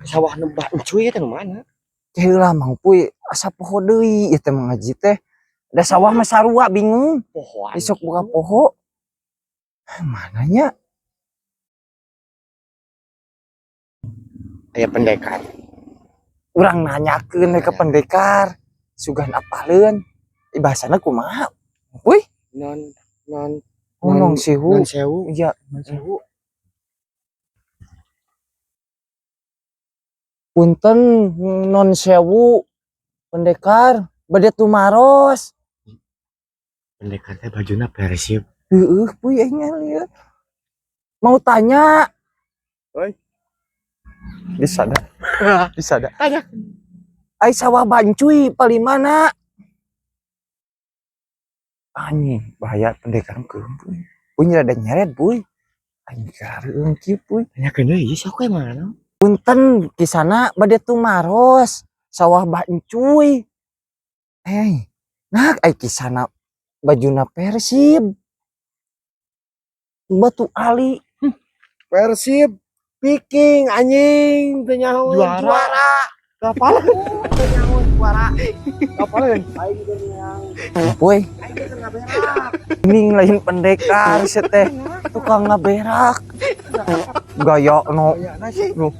Sawah nebak cuy itu mana? Heula mang puy asa poho deui ieu teh mengaji teh. Da sawah mah sarua bingung. Pohoan. Besok buka poho. Mananya? Aya pendekar. Urang nanyakeun we ka pendekar. Sugan apaleun. Bahasana kumaha? Puy, Non sewu. non sewu. Iya, Non sewu. Punten non sewu pendekar bade tumaros. Pendekar teh bajuna Persib. Heeh, puy aing lieu. Mau tanya. Oi. Bisa dah. Bisa dah. Tanya. Ai sawah bancuy paling mana? Anjing, bahaya pendekar keum puy. Puy rada nyeret puy. Anjing kareueung kieu puy. Tanyakeun deui sok we mana? Punten kisana bade tumaros. Sawah bancuy. Nah ai kisana bajuna Persib. Batu Ali. Persib Viking anjing teu nyaho juara. Kapalan teu nyaho juara. Kapalan aing teu nyang. Puy, Aing teu ngaberak. ini lain pendekar sih teh. Tukang ngaberak. Gaya no. Aya na sih. Nuh.